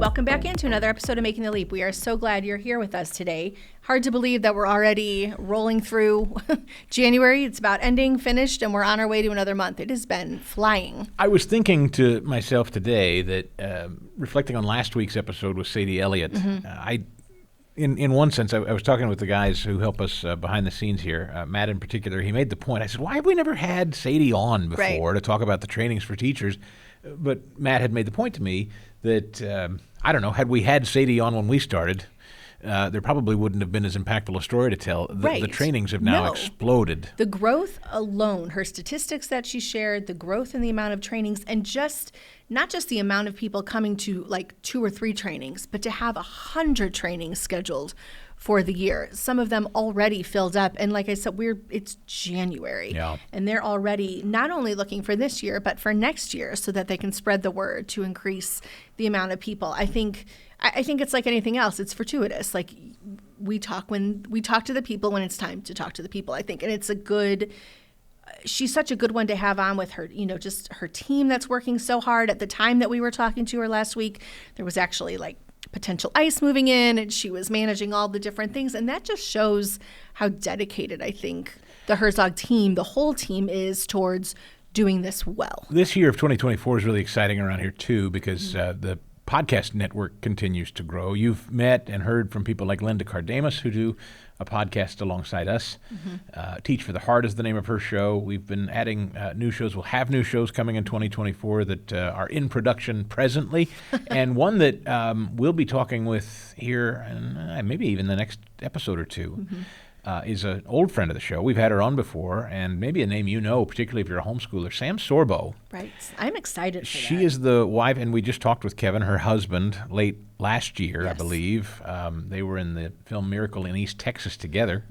welcome back into another episode of Making the Leap. We are so glad you're here with us today. Hard to believe that we're already rolling through January. It's about ending, finished, and we're on our way to another month. It has been flying. I was thinking to myself today that, reflecting on last week's episode with Sadie Elliott, in one sense, I was talking with the guys who help us behind the scenes here, Matt in particular. He made the point. I said, why have we never had Sadie on before to talk about the trainings for teachers? But Matt had made the point to me that, I don't know, had we had Sadie on when we started, there probably wouldn't have been as impactful a story to tell. The trainings have now exploded. The growth alone, her statistics that she shared, the growth in the amount of trainings, and just not just the amount of people coming to like 2 or 3 trainings, but to have 100 trainings scheduled for the year. Some of them already filled up. And like I said, it's January. Yeah. And they're already not only looking for this year, but for next year so that they can spread the word to increase the amount of people. I think it's like anything else. It's fortuitous. Like we talk to the people when it's time to talk to the people, I think. And it's she's such a good one to have on with her, just her team that's working so hard. At the time that we were talking to her last week, there was actually like potential ice moving in, and she was managing all the different things. And that just shows how dedicated I think the Herzog team, the whole team, is towards doing this well. This year of 2024 is really exciting around here too, because the podcast network continues to grow. You've met and heard from people like Linda Cardamus, who do a podcast alongside us. Teach for the Heart is the name of her show. We've been adding new shows. We'll have new shows coming in 2024 that are in production presently, and one that we'll be talking with here, and maybe even the next episode or two, is an old friend of the show. We've had her on before, and maybe a name you know, particularly if you're a homeschooler, Sam Sorbo. Right. I'm excited for that. She is the wife, and we just talked with Kevin, her husband, late last year, I believe. They were in the film Miracle in East Texas together.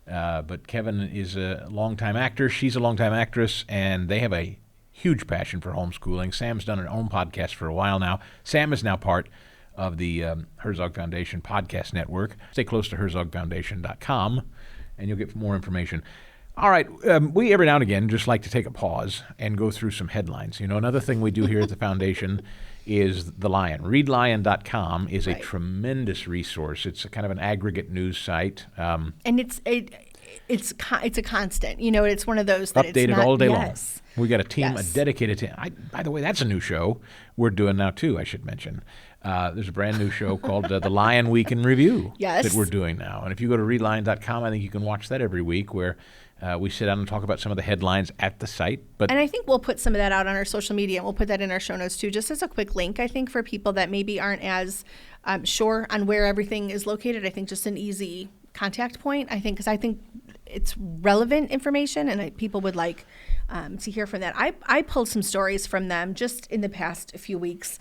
But Kevin is a longtime actor. She's a longtime actress, and they have a huge passion for homeschooling. Sam's done her own podcast for a while now. Sam is now part of the Herzog Foundation podcast network. Stay close to herzogfoundation.com, and you'll get more information. All right, we every now and again just like to take a pause and go through some headlines. Another thing we do here at the foundation is The Lion. ReadLion.com is a tremendous resource. It's a kind of an aggregate news site. And it's a constant. It's one of those that updated it's not, all day long. We got a team, a dedicated team. By the way, that's a new show we're doing now too, I should mention. There's a brand new show called The Lion Week in Review that we're doing now. And if you go to readlion.com, I think you can watch that every week, where we sit down and talk about some of the headlines at the site. And I think we'll put some of that out on our social media, and we'll put that in our show notes too, just as a quick link, I think, for people that maybe aren't as sure on where everything is located. I think just an easy contact point, because I think it's relevant information, and people would like to hear from that. I pulled some stories from them just in the past few weeks,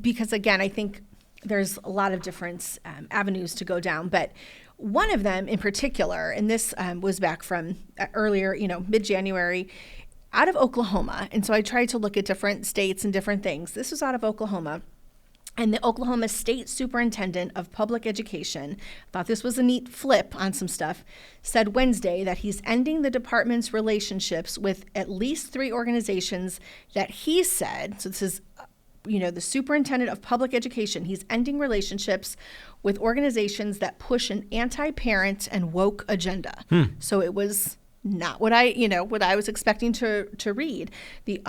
because again, I think there's a lot of different avenues to go down, but one of them in particular, and this was back from earlier, mid-January, out of Oklahoma. And so I tried to look at different states and different things. This was out of Oklahoma. And the Oklahoma State Superintendent of Public Education, thought this was a neat flip on some stuff, said Wednesday that he's ending the department's relationships with at least 3 organizations that he said, so this is the superintendent of public education, he's ending relationships with organizations that push an anti-parent and woke agenda. So it was not what I was expecting to read. The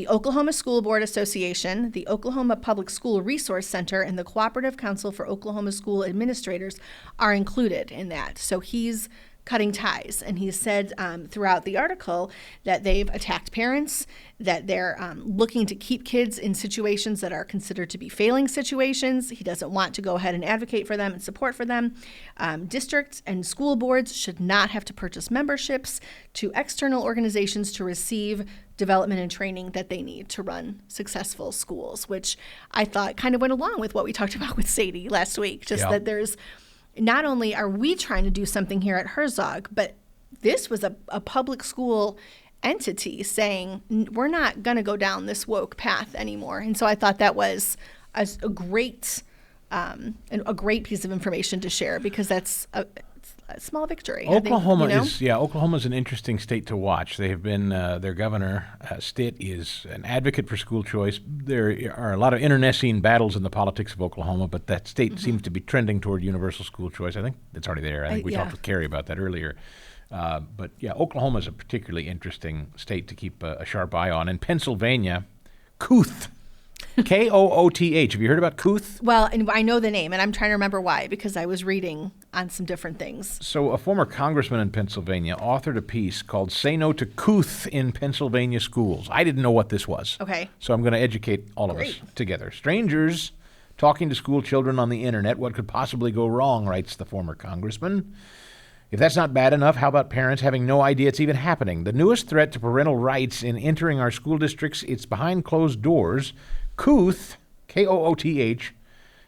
Oklahoma School Board Association, the Oklahoma Public School Resource Center, and the Cooperative Council for Oklahoma School Administrators are included in that. So he's cutting ties. And he said throughout the article that they've attacked parents, that they're looking to keep kids in situations that are considered to be failing situations. He doesn't want to go ahead and advocate for them and support for them. Districts and school boards should not have to purchase memberships to external organizations to receive development and training that they need to run successful schools, which I thought kind of went along with what we talked about with Sadie last week, just that there's not only are we trying to do something here at Herzog, but this was a public school entity saying we're not going to go down this woke path anymore. And so I thought that was a great piece of information to share, because that's small victory. I think, Oklahoma's an interesting state to watch. They have been, their governor, Stitt, is an advocate for school choice. There are a lot of internecine battles in the politics of Oklahoma, but that state seems to be trending toward universal school choice. I think it's already there. I think we talked with Carrie about that earlier. But Oklahoma is a particularly interesting state to keep a sharp eye on. In Pennsylvania, Kooth. Kooth. Have you heard about Kooth? Well, and I know the name, and I'm trying to remember why, because I was reading on some different things. So a former congressman in Pennsylvania authored a piece called Say No to Kooth in Pennsylvania Schools. I didn't know what this was. Okay. So I'm going to educate all of us together. Strangers talking to school children on the internet. What could possibly go wrong, writes the former congressman. If that's not bad enough, how about parents having no idea it's even happening? The newest threat to parental rights in entering our school districts, it's behind closed doors. Kooth, Kooth,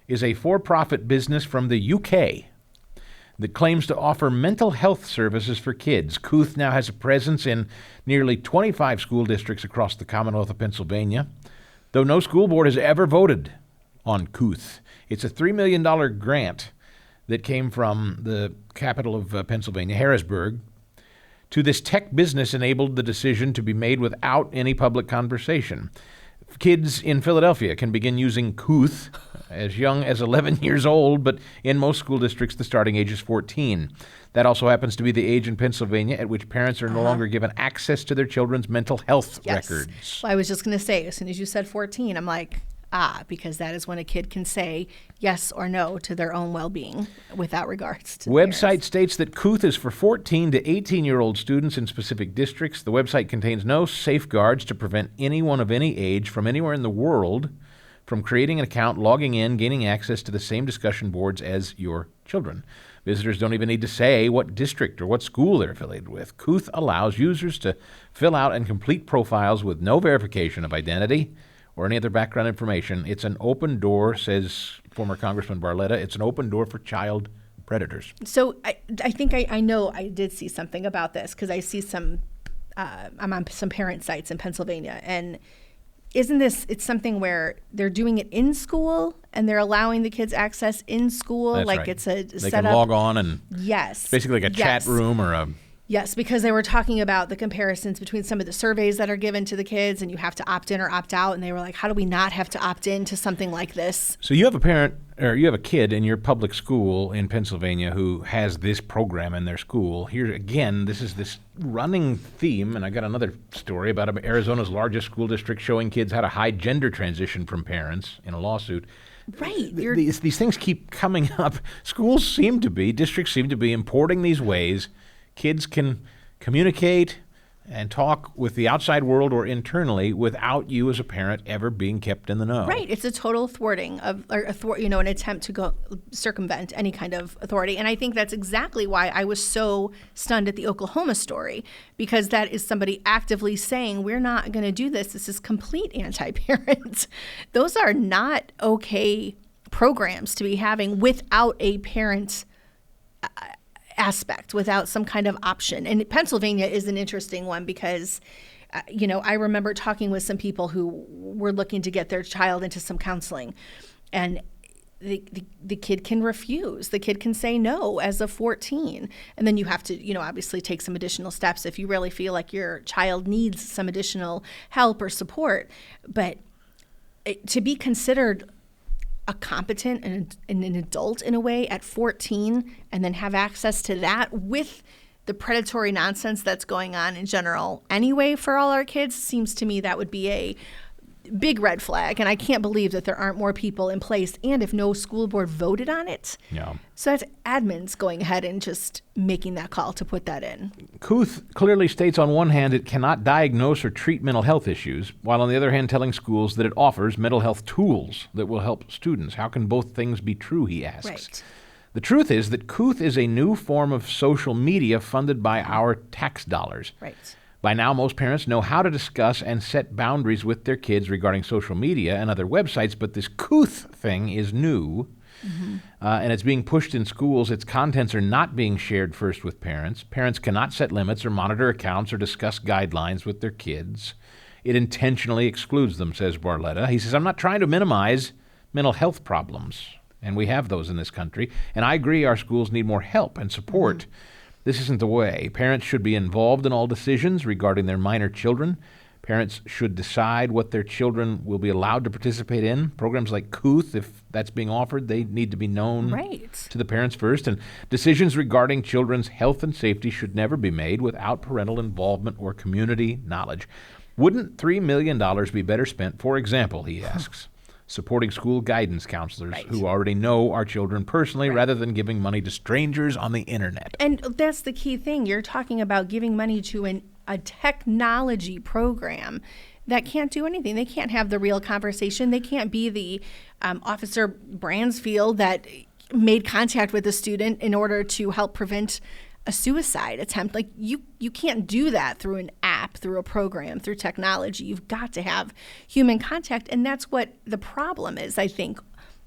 is a for-profit business from the UK that claims to offer mental health services for kids. Kooth now has a presence in nearly 25 school districts across the Commonwealth of Pennsylvania, though no school board has ever voted on Kooth. It's a $3 million grant that came from the capital of Pennsylvania, Harrisburg. To this tech business enabled the decision to be made without any public conversation. Kids in Philadelphia can begin using Kooth as young as 11 years old, but in most school districts, the starting age is 14. That also happens to be the age in Pennsylvania at which parents are no longer given access to their children's mental health records. Well, I was just going to say, as soon as you said 14, I'm like, because that is when a kid can say yes or no to their own well-being without regards to Website states that Kooth is for 14 to 18-year-old students in specific districts. The website contains no safeguards to prevent anyone of any age from anywhere in the world from creating an account, logging in, gaining access to the same discussion boards as your children. Visitors don't even need to say what district or what school they're affiliated with. Kooth allows users to fill out and complete profiles with no verification of identity or any other background information. It's an open door, says former Congressman Barletta. It's an open door for child predators. So I think I know I did see something about this because I see some, I'm on some parent sites in Pennsylvania. And isn't this, it's something where they're doing it in school and they're allowing the kids access in school? That's like right. It's a they setup. can log on and Yes. It's basically like a chat room or a... Yes, because they were talking about the comparisons between some of the surveys that are given to the kids and you have to opt in or opt out. And they were like, how do we not have to opt in to something like this? So you have a parent or you have a kid in your public school in Pennsylvania who has this program in their school. Here again, this is this running theme. And I got another story about Arizona's largest school district showing kids how to hide gender transition from parents in a lawsuit. Right. These things keep coming up. Districts seem to be importing these ways. Kids can communicate and talk with the outside world or internally without you as a parent ever being kept in the know. Right. It's a total thwarting of, an attempt to go circumvent any kind of authority. And I think that's exactly why I was so stunned at the Oklahoma story, because that is somebody actively saying, we're not going to do this. This is complete anti-parent. Those are not okay programs to be having without a parent aspect, without some kind of option. And Pennsylvania is an interesting one because, I remember talking with some people who were looking to get their child into some counseling, and the kid can refuse. The kid can say no as of 14. And then you have to, obviously take some additional steps if you really feel like your child needs some additional help or support. But to be considered a competent and an adult in a way at 14 and then have access to that with the predatory nonsense that's going on in general anyway for all our kids, seems to me that would be a big red flag. And I can't believe that there aren't more people in place. And if no school board voted on it. Yeah. So that's admins going ahead and just making that call to put that in. Kooth clearly states on one hand it cannot diagnose or treat mental health issues, while on the other hand telling schools that it offers mental health tools that will help students. How can both things be true, he asks. Right. The truth is that Kooth is a new form of social media funded by our tax dollars. Right. By now, most parents know how to discuss and set boundaries with their kids regarding social media and other websites, but this Kooth thing is new, and it's being pushed in schools. Its contents are not being shared first with parents. Parents cannot set limits or monitor accounts or discuss guidelines with their kids. It intentionally excludes them, says Barletta. He says, I'm not trying to minimize mental health problems and we have those in this country. And I agree our schools need more help and support. This isn't the way. Parents should be involved in all decisions regarding their minor children. Parents should decide what their children will be allowed to participate in. Programs like Kooth, if that's being offered, they need to be known to the parents first. And decisions regarding children's health and safety should never be made without parental involvement or community knowledge. Wouldn't $3 million be better spent, for example, he asks, supporting school guidance counselors who already know our children personally rather than giving money to strangers on the internet? And that's the key thing. You're talking about giving money to a technology program that can't do anything. They can't have the real conversation. They can't be the Officer Bransfield that made contact with a student in order to help prevent a suicide attempt. Like you can't do that through an app, through a program, through technology. You've got to have human contact. And that's what the problem is. I think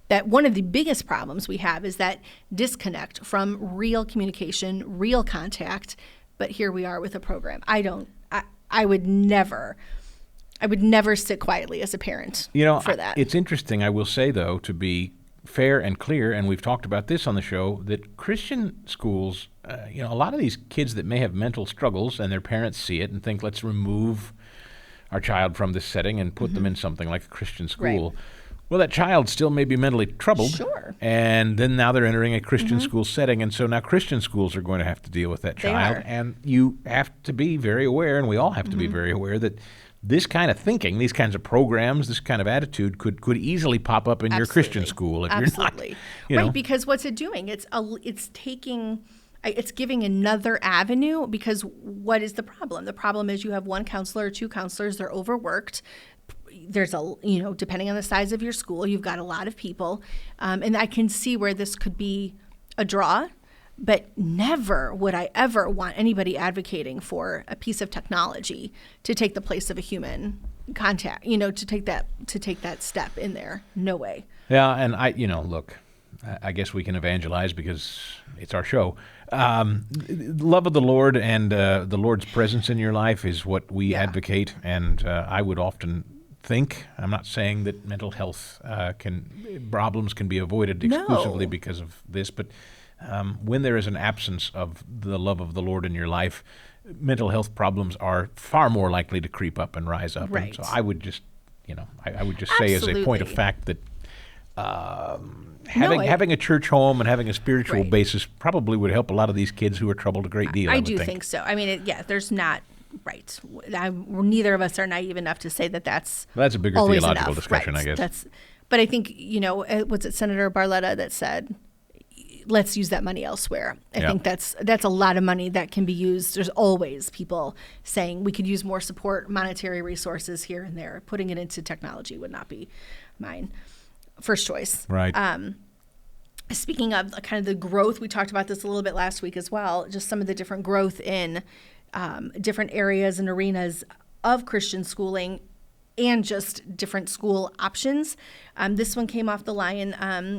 that one of the biggest problems we have is that disconnect from real communication, real contact. But here we are with a program. I would never sit quietly as a parent for that. It's interesting, I will say, though, to be fair and clear, and we've talked about this on the show, that Christian schools, a lot of these kids that may have mental struggles and their parents see it and think, let's remove our child from this setting and put them in something like a Christian school. Right. Well, that child still may be mentally troubled. Sure. And then now they're entering a Christian school setting. And so now Christian schools are going to have to deal with that child. And you have to be very aware, and we all have to be very aware, that this kind of thinking, these kinds of programs, this kind of attitude could easily pop up in your Christian school if you're not. Right, because what's it doing? It's giving another avenue, because what is the problem? The problem is you have one counselor or two counselors, they're overworked. There's depending on the size of your school, you've got a lot of people. And I can see where this could be a draw, but never would I ever want anybody advocating for a piece of technology to take the place of a human contact, to take that step in there. No way. Yeah. And look, I guess we can evangelize because it's our show. Love of the Lord and the Lord's presence in your life is what we advocate. And I would often think, I'm not saying that mental health problems can be avoided exclusively because of this, but when there is an absence of the love of the Lord in your life, mental health problems are far more likely to creep up and rise up. Right. And so I would just, I would just say as a point of fact that having a church home and having a spiritual basis probably would help a lot of these kids who are troubled a great deal. I do think so. I mean, there's not. Right. Neither of us are naive enough to say that that's a bigger always theological enough. discussion, I guess. But I think, was it Senator Barletta that said, let's use that money elsewhere? I think that's a lot of money that can be used. There's always people saying we could use more support, monetary resources here and there. Putting it into technology would not be mine first choice. Right. Speaking of kind of the growth, we talked about this a little bit last week as well, just some of the different growth in different areas and arenas of Christian schooling and just different school options. This one came off the line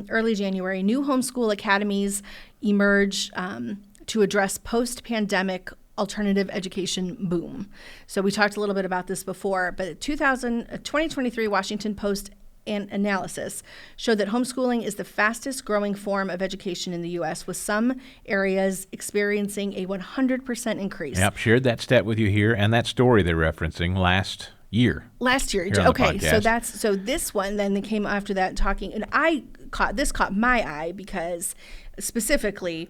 early January. New homeschool academies emerge to address post-pandemic alternative education boom. So we talked a little bit about this before, but 2023 Washington Post analysis showed that homeschooling is the fastest growing form of education in the U.S., with some areas experiencing a 100% increase. Yep, shared that stat with you here and that story they're referencing last year. Okay, so this one then came after that talking, and caught my eye because specifically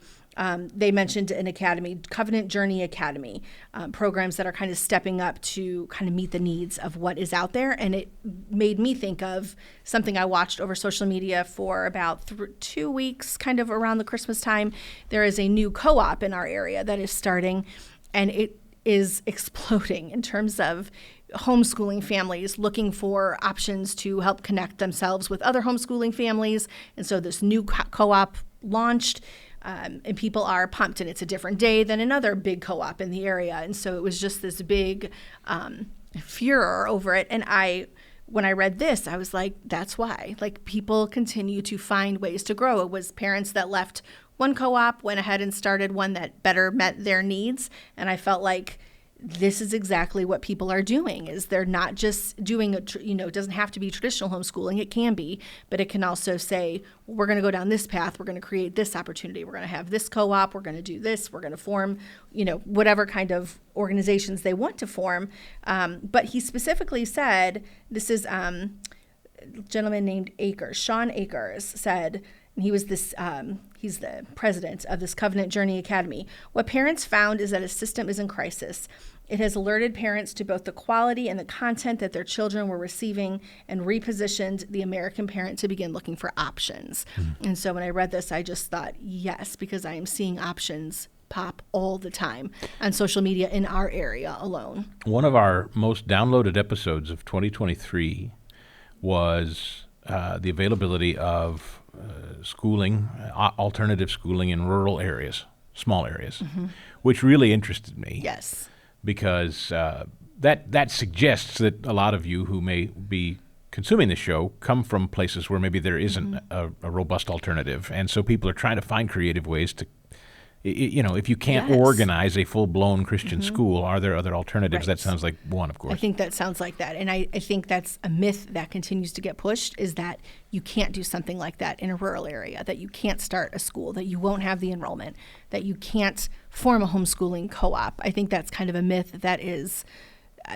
they mentioned an academy, Covenant Journey Academy, programs that are kind of stepping up to kind of meet the needs of what is out there. And it made me think of something I watched over social media for about 2 weeks, kind of around the Christmas time. There is a new co-op in our area that is starting, and it is exploding in terms of homeschooling families looking for options to help connect themselves with other homeschooling families. And so this new co-op launched. And people are pumped, and it's a different day than another big co-op in the area. And so it was just this big furor over it. And when I read this, I was like, that's why. Like, people continue to find ways to grow. It was parents that left one co-op, went ahead and started one that better met their needs. And I felt like this is exactly what people are doing. Is they're not just doing it doesn't have to be traditional homeschooling. It can be, but it can also say, we're going to go down this path. We're going to create this opportunity. We're going to have this co-op. We're going to do this. We're going to form, whatever kind of organizations they want to form. But he specifically said, this is a gentleman named Akers, Sean Akers, said, and he was he's the president of this Covenant Journey Academy. What parents found is that a system is in crisis. It has alerted parents to both the quality and the content that their children were receiving and repositioned the American parent to begin looking for options. Mm-hmm. And so when I read this, I just thought, yes, because I am seeing options pop all the time on social media in our area alone. One of our most downloaded episodes of 2023 was the availability of schooling, alternative schooling in rural areas, small areas, mm-hmm. which really interested me. Yes. Because that suggests that a lot of you who may be consuming the show come from places where maybe there isn't mm-hmm. a robust alternative. And so people are trying to find creative ways to, if you can't yes. organize a full-blown Christian mm-hmm. school, are there other alternatives? Right. That sounds like one, of course. I think that sounds like that. And I think that's a myth that continues to get pushed, is that you can't do something like that in a rural area, that you can't start a school, that you won't have the enrollment, that you can't form a homeschooling co-op. I think that's kind of a myth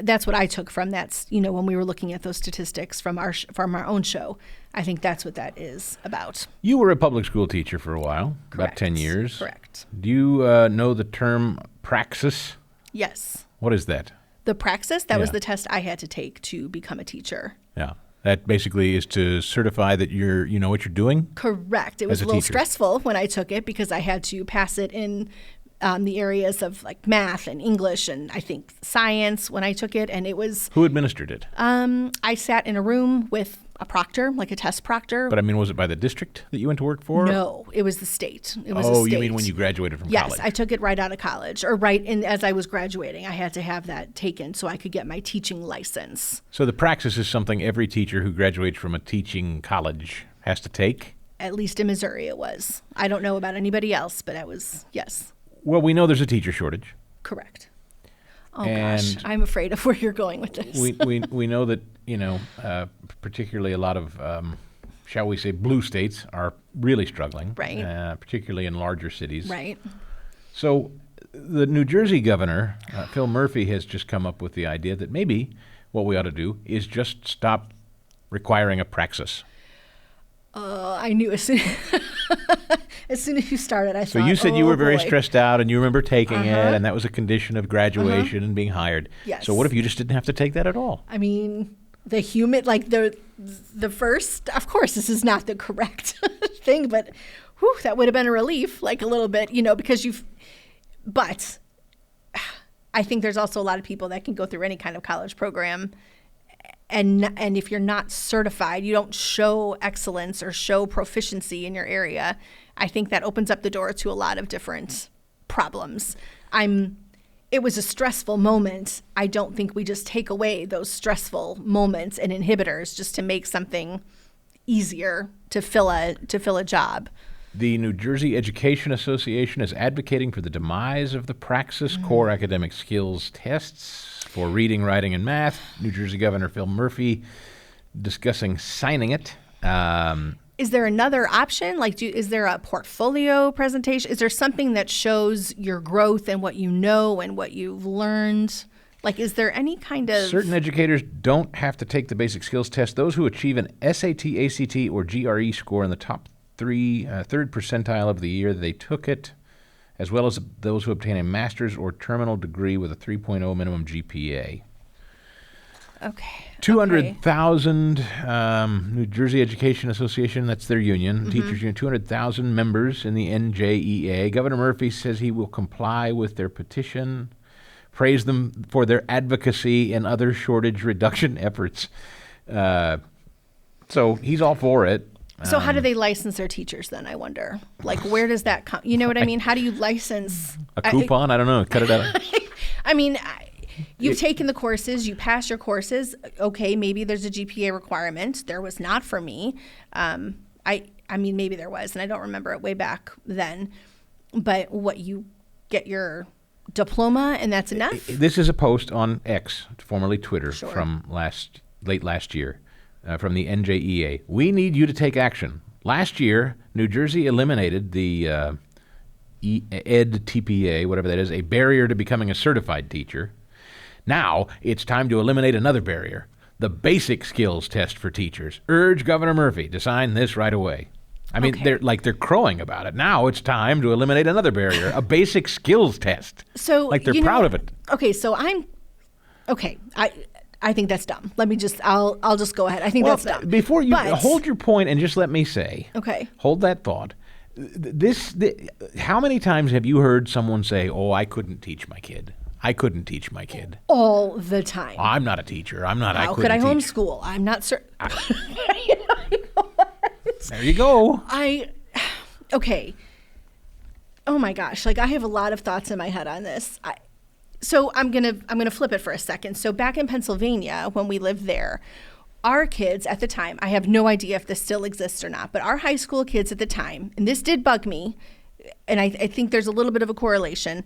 that's what I took from that, when we were looking at those statistics from our own show. I think that's what that is about. You were a public school teacher for a while, Correct. About 10 years. Correct. Do you know the term Praxis? Yes. What is that? The Praxis, that was the test I had to take to become a teacher. Yeah. That basically is to certify that you know what you're doing? Correct. It was a little stressful when I took it because I had to pass it in the areas of like math and English and I think science when I took it, and it was... Who administered it? I sat in a room with a proctor, like a test proctor. But was it by the district that you went to work for? No, it was the state. It was a state. You mean when you graduated from college? Yes, I took it right out of college, or right in as I was graduating. I had to have that taken so I could get my teaching license. So the Praxis is something every teacher who graduates from a teaching college has to take? At least in Missouri it was. I don't know about anybody else, but it was, yes. Well, we know there's a teacher shortage. Correct. Oh, gosh. I'm afraid of where you're going with this. We know that, particularly a lot of, shall we say, blue states are really struggling. Right. Particularly in larger cities. Right. So the New Jersey governor, Phil Murphy, has just come up with the idea that maybe what we ought to do is just stop requiring a Praxis. I knew as soon as you started, I thought, so you said you were very stressed out and you remember taking uh-huh. it, and that was a condition of graduation uh-huh. and being hired. Yes. So what if you just didn't have to take that at all? I mean, the first, of course, this is not the correct thing, but that would have been a relief, like a little bit, because but I think there's also a lot of people that can go through any kind of college program. And if you're not certified, you don't show excellence or show proficiency in your area, I think that opens up the door to a lot of different problems. It was a stressful moment. I don't think we just take away those stressful moments and inhibitors just to make something easier to fill a job. The New Jersey Education Association is advocating for the demise of the Praxis core academic skills tests for reading, writing, and math. New Jersey Governor Phil Murphy discussing signing it. Is there another option? Is there a portfolio presentation? Is there something that shows your growth and what you know and what you've learned? Is there any kind of... Certain educators don't have to take the basic skills test. Those who achieve an SAT, ACT, or GRE score in the top third percentile of the year they took it, as well as those who obtain a master's or terminal degree with a 3.0 minimum GPA. Okay. 200,000 New Jersey Education Association, that's their union, mm-hmm. teachers union, 200,000 members in the NJEA. Governor Murphy says he will comply with their petition, praise them for their advocacy and other shortage reduction efforts. So he's all for it. So how do they license their teachers then, I wonder? Where does that come? You know what I mean? How do you license? A coupon? I don't know. Cut it out. I mean, you've taken the courses. You pass your courses. Okay, maybe there's a GPA requirement. There was not for me. I mean, maybe there was, and I don't remember it way back then. But what you get your diploma and that's enough? This is a post on X, formerly Twitter, Sure. from late last year, from the NJEA. We need you to take action. Last year, New Jersey eliminated the EdTPA, whatever that is, a barrier to becoming a certified teacher. Now it's time to eliminate another barrier, the basic skills test for teachers. Urge Governor Murphy to sign this right away. I mean, Okay. they're crowing about it. Now it's time to eliminate another barrier, a basic skills test. So Like they're you know proud what? of it. Okay, so I think that's dumb. Let me just I'll just go ahead. I think that's dumb. Before you But- hold your point and just let me say, Okay. hold that thought. How many times have you heard someone say, "Oh, I couldn't teach my kid. I couldn't teach my kid. All the time. I'm not a teacher. I'm not. I How couldn't could I teach." homeschool? I'm not certain. There you go. Okay. Oh my gosh, like I have a lot of thoughts in my head on this. So I'm gonna flip it for a second. So back in Pennsylvania, when we lived there, our kids at the time, I have no idea if this still exists or not, but our high school kids at the time, and this did bug me, and I think there's a little bit of a correlation.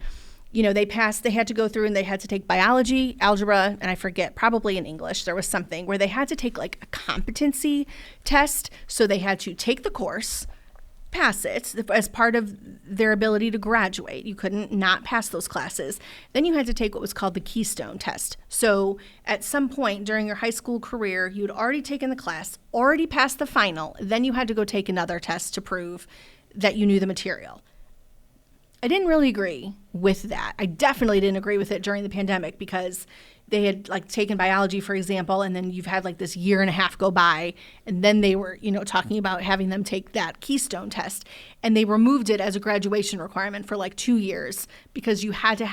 You know, they had to go through and they had to take biology, algebra, and I forget, probably in English, there was something where they had to take like a competency test. So they had to take the course, pass it as part of their ability to graduate. You couldn't not pass those classes. Then you had to take what was called the Keystone test. So at some point during your high school career, you'd already taken the class, already passed the final, then you had to go take another test to prove that you knew the material. I didn't really agree with that. I definitely didn't agree with it during the pandemic because they had like taken biology, for example, and then you've had like this year and a half go by, and then they were, talking about having them take that Keystone test, and they removed it as a graduation requirement for like 2 years because you had to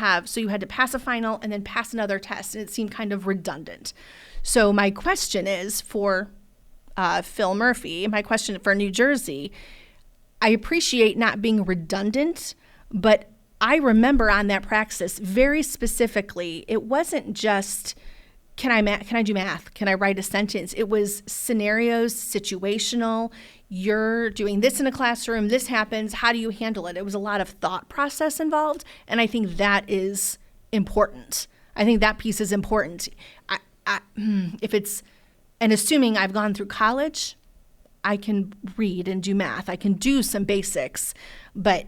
pass a final and then pass another test, and it seemed kind of redundant. So my question is for Phil Murphy, my question for New Jersey, I appreciate not being redundant, but I remember on that Praxis very specifically, it wasn't just, can I do math? Can I write a sentence? It was scenarios, situational. You're doing this in a classroom, this happens, how do you handle it? It was a lot of thought process involved, and I think that is important. I think that piece is important. And assuming I've gone through college, I can read and do math. I can do some basics, but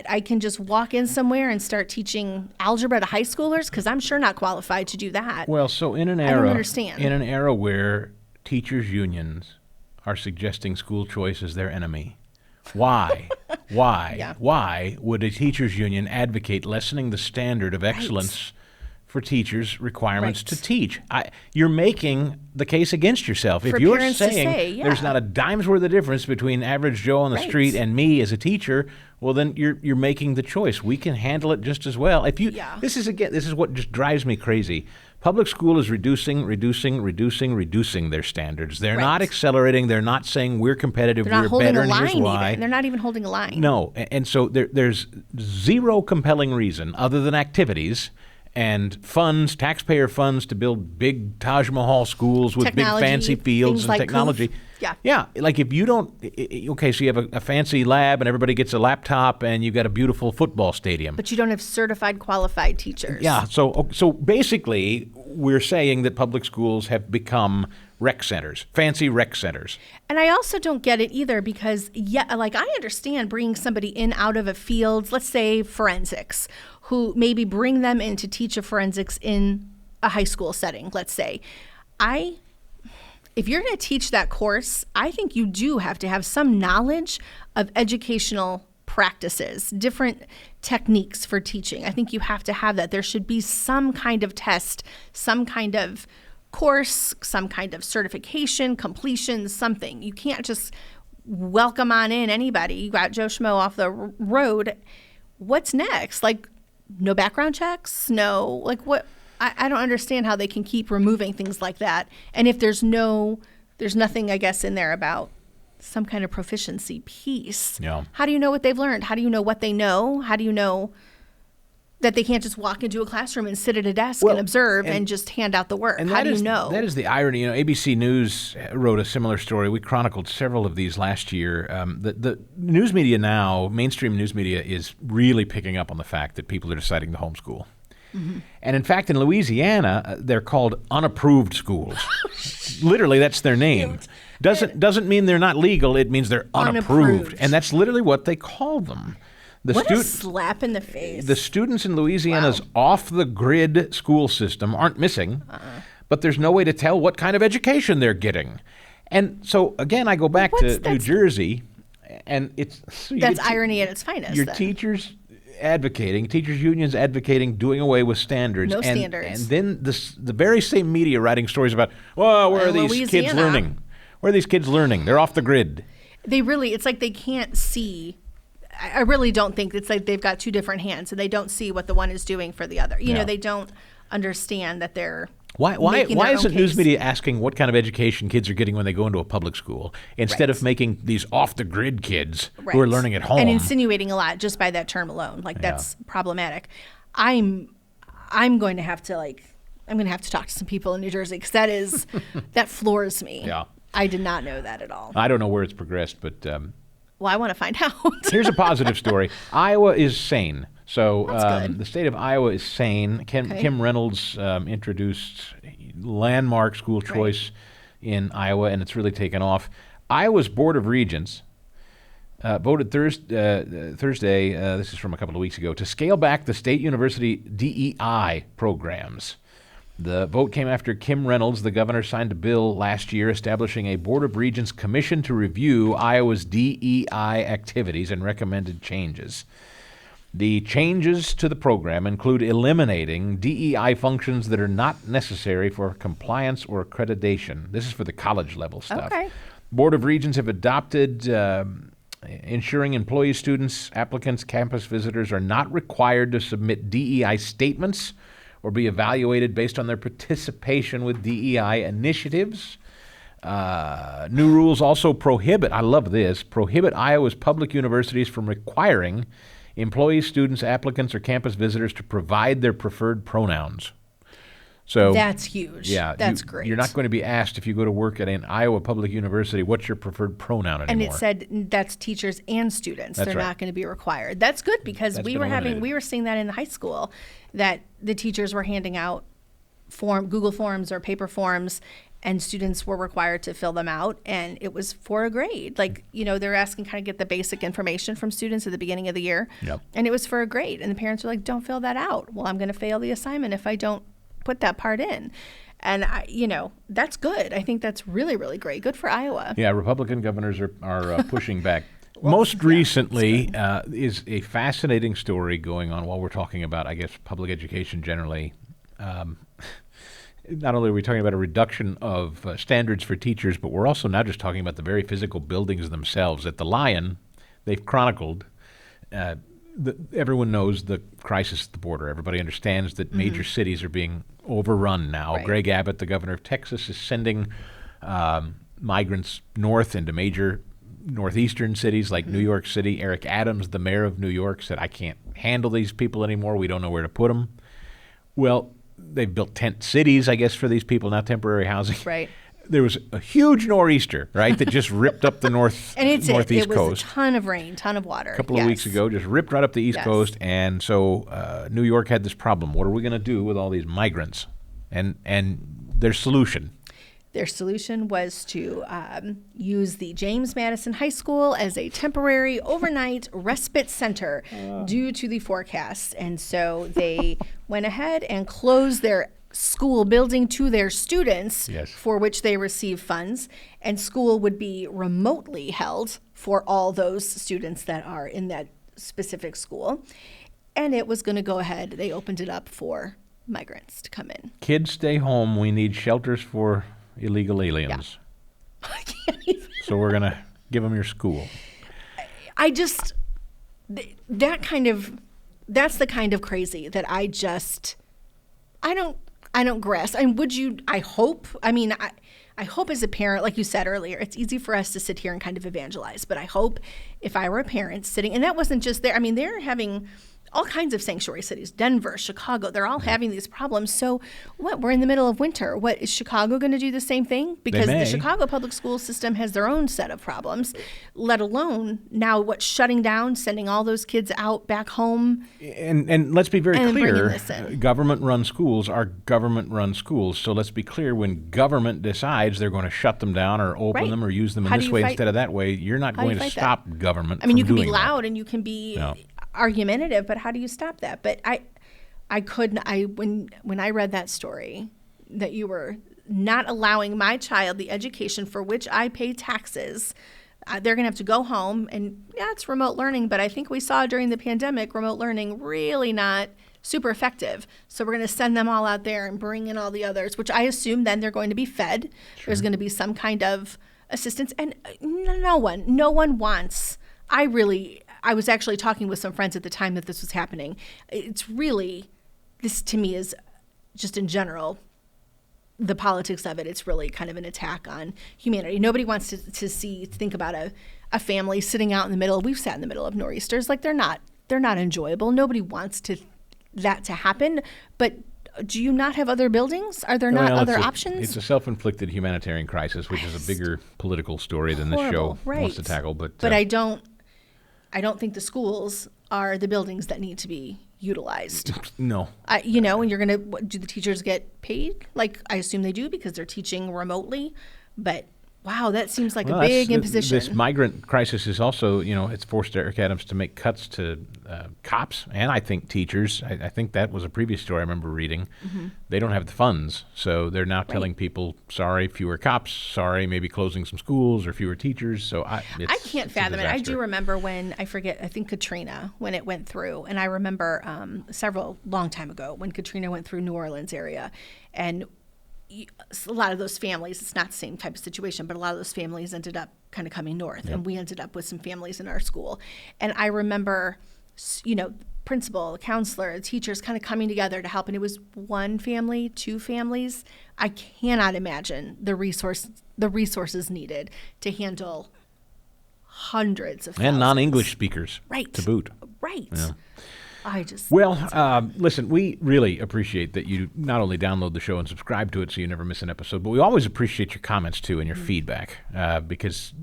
I can just walk in somewhere and start teaching algebra to high schoolers? Because I'm sure not qualified to do that. Well, so in an I don't era, understand. in an era where teachers' unions are suggesting school choice is their enemy, why Yeah. would a teachers' union advocate lessening the standard of excellence for teachers' requirements to Right. teach? You're making the case against yourself. For If you're parents to saying say, yeah. there's not a dime's worth of difference between average Joe on the Right. street and me as a teacher, well, then you're making the choice. We can handle it just as well. Yeah. This is what just drives me crazy. Public school is reducing their standards. They're not Right. accelerating. They're not saying we're competitive, They're not we're holding better, a and here's line why. even. They're not even holding a line. No, and so there's zero compelling reason other than activities and funds, taxpayer funds to build big Taj Mahal schools with Technology, big fancy fields things and like technology. Kooth. Yeah. Yeah, like if you don't, okay, so you have a fancy lab and everybody gets a laptop and you've got a beautiful football stadium. But you don't have certified, qualified teachers. Yeah, so basically we're saying that public schools have become rec centers, fancy rec centers. And I also don't get it either because, I understand bringing somebody in out of a field, let's say forensics, who maybe bring them in to teach a forensics in a high school setting, let's say. If you're going to teach that course, I think you do have to have some knowledge of educational practices, different techniques for teaching. I think you have to have that. There should be some kind of test, some kind of course, some kind of certification, completion, something. You can't just welcome on in anybody. You got Joe Schmo off the road. What's next? Like, no background checks? No, like what? I don't understand how they can keep removing things like that. And if there's nothing, I guess, in there about some kind of proficiency piece. Yeah. How do you know what they've learned? How do you know what they know? How do you know? That they can't just walk into a classroom and sit at a desk Well, and observe and just hand out the work. And How do you know? That is the irony. ABC News wrote a similar story. We chronicled several of these last year. The news media now, mainstream news media, is really picking up on the fact that people are deciding to homeschool. Mm-hmm. And in fact, in Louisiana, they're called unapproved schools. Literally, that's their name. Doesn't mean they're not legal. It means they're unapproved. And that's literally what they call them. What a slap in the face. The students in Louisiana's off-the-grid school system aren't missing, but there's no way to tell what kind of education they're getting. And so, again, I go back to New Jersey, and it's... That's irony at its finest. Your teachers unions advocating doing away with standards. No standards. And then the very same media writing stories about, well, where are these kids learning? Where are these kids learning? They're off the grid. It's like they can't see... I really don't think it's like they've got two different hands and they don't see what the one is doing for the other. You know, they don't understand that they're Why isn't news media asking what kind of education kids are getting when they go into a public school instead of making these off-the-grid kids who are learning at home? And insinuating a lot just by that term alone. Like, that's problematic. I'm going to have to talk to some people in New Jersey because that floors me. Yeah. I did not know that at all. I don't know where it's progressed, but... Well, I want to find out. Here's a positive story. Iowa is sane. So the state of Iowa is sane. Kim Reynolds introduced landmark school choice in Iowa, and it's really taken off. Iowa's Board of Regents voted Thursday, this is from a couple of weeks ago, to scale back the state university DEI programs. The vote came after Kim Reynolds, the governor, signed a bill last year establishing a Board of Regents commission to review Iowa's DEI activities and recommended changes. The changes to the program include eliminating DEI functions that are not necessary for compliance or accreditation. This is for the college level stuff. Okay. Board of Regents have adopted ensuring employees, students, applicants, campus visitors are not required to submit DEI statements or be evaluated based on their participation with DEI initiatives. New rules also prohibit Iowa's public universities from requiring employees, students, applicants, or campus visitors to provide their preferred pronouns. So that's huge. Yeah, that's great. You're not going to be asked if you go to work at an Iowa public university, what's your preferred pronoun anymore. And it said that's teachers and students. They're not going to be required. That's good because we were seeing that in the high school, that the teachers were handing out Google Forms or paper forms, and students were required to fill them out, and it was for a grade. Like, they're asking kind of get the basic information from students at the beginning of the year, and it was for a grade. And the parents were like, don't fill that out. Well, I'm going to fail the assignment if I don't put that part in. And that's good. I think that's really, really great. Good for Iowa. Yeah, Republican governors are pushing back. Most recently is a fascinating story going on while we're talking about, I guess, public education generally. Not only are we talking about a reduction of standards for teachers, but we're also now just talking about the very physical buildings themselves. At the Lion, they've chronicled everyone knows the crisis at the border. Everybody understands that major cities are being overrun now. Right. Greg Abbott, the governor of Texas, is sending migrants north into major northeastern cities like New York City. Eric Adams, the mayor of New York, said, I can't handle these people anymore. We don't know where to put them. Well, they've built tent cities, I guess, for these people, now temporary housing. Right. There was a huge nor'easter, right, that just ripped up the northeast coast. It was a ton of rain, ton of water. A couple of weeks ago, just ripped right up the east coast. And so New York had this problem. What are we going to do with all these migrants? And their solution. Their solution was to use the James Madison High School as a temporary overnight respite center due to the forecast. And so they went ahead and closed their school building to their students, for which they receive funds, and school would be remotely held for all those students that are in that specific school. And it was going to go ahead. They opened it up for migrants to come in. Kids stay home. We need shelters for illegal aliens. Yeah. I can't even. So we're going to give them your school. That's the kind of crazy that I don't grasp. I hope as a parent, like you said earlier, it's easy for us to sit here and kind of evangelize, but I hope if I were a parent sitting, and that wasn't just there, they're having all kinds of sanctuary cities, Denver, Chicago, they're all having these problems. So what? We're in the middle of winter. What, is Chicago going to do the same thing? Because the Chicago public school system has their own set of problems, let alone now shutting down, sending all those kids out back home. And let's be very clear, in. government-run schools are government-run schools. So let's be clear, when government decides they're going to shut them down or open them or use them in this way instead of that way, you're not going to stop government from doing that. You can be loud and you can be argumentative, but how do you stop that? But when I read that story, that you were not allowing my child the education for which I pay taxes, they're going to have to go home, and it's remote learning, but I think we saw during the pandemic, remote learning really not super effective. So we're going to send them all out there and bring in all the others, which I assume then they're going to be fed. Sure. There's going to be some kind of assistance, and no one wants, I was actually talking with some friends at the time that this was happening. It's really, this to me is just in general, the politics of it, it's really kind of an attack on humanity. Nobody wants to think about a family sitting out in the middle. We've sat in the middle of nor'easters. Like, they're not enjoyable. Nobody wants that to happen. But do you not have other buildings? Are there not other options? It's a self-inflicted humanitarian crisis, which is a bigger political story than this show wants to tackle. But I don't think the schools are the buildings that need to be utilized. No. And you're going to, do the teachers get paid? Like, I assume they do because they're teaching remotely. But wow, that seems like a big imposition. This migrant crisis is also, it's forced Eric Adams to make cuts to cops and I think teachers. I think that was a previous story I remember reading. Mm-hmm. They don't have the funds, so they're now telling people, sorry, fewer cops, sorry, maybe closing some schools or fewer teachers. So I can't fathom it. I do remember when, I think Katrina, when it went through, and I remember long time ago when Katrina went through New Orleans area, and a lot of those families, it's not the same type of situation, but a lot of those families ended up kind of coming north. Yep. And we ended up with some families in our school. And I remember, principal, counselor, teachers kind of coming together to help. And it was one family, two families. I cannot imagine the resources needed to handle hundreds of thousands. And non-English speakers to boot. Right. Yeah. Well, listen, we really appreciate that you not only download the show and subscribe to it so you never miss an episode, but we always appreciate your comments, too, and your feedback, because,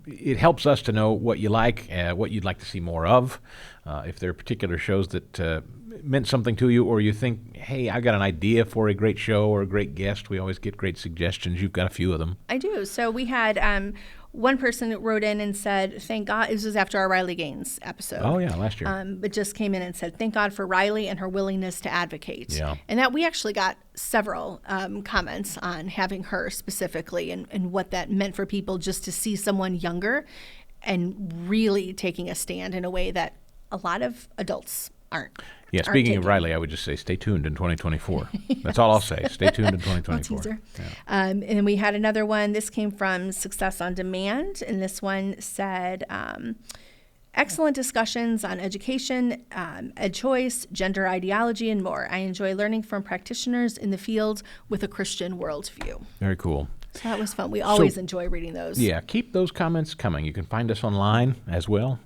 it helps us to know what you like, what you'd like to see more of. If there are particular shows that meant something to you, or you think, hey, I've got an idea for a great show or a great guest, we always get great suggestions. You've got a few of them. I do. So we had one person that wrote in and said, thank God, this was after our Riley Gaines episode. Oh, yeah, last year. But just came in and said, thank God for Riley and her willingness to advocate. Yeah. And that we actually got several comments on having her specifically and what that meant for people, just to see someone younger and really taking a stand in a way that a lot of adults aren't. Yeah, speaking of Riley, I would just say stay tuned in 2024. Yes. That's all I'll say. Stay tuned in 2024. Teaser. Yeah. And then we had another one. This came from Success on Demand, and this one said, excellent discussions on education, ed choice, gender ideology, and more. I enjoy learning from practitioners in the field with a Christian worldview. Very cool. So that was fun. We always enjoy reading those. Yeah, keep those comments coming. You can find us online as well.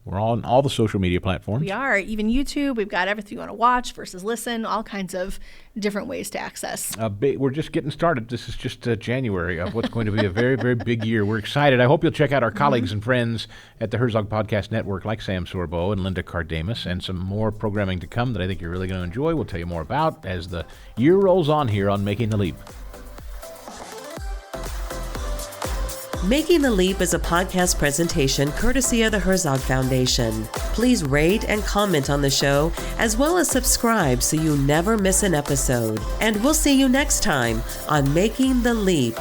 We're on all the social media platforms. We are. Even YouTube. We've got everything you want to watch versus listen, all kinds of different ways to access. We're just getting started. This is just January of what's going to be a very, very big year. We're excited. I hope you'll check out our colleagues and friends at the Herzog Podcast Network, like Sam Sorbo and Linda Cardamus, and some more programming to come that I think you're really going to enjoy. We'll tell you more about as the year rolls on here on Making the Leap. Making the Leap is a podcast presentation courtesy of the Herzog Foundation. Please rate and comment on the show, as well as subscribe so you never miss an episode. And we'll see you next time on Making the Leap.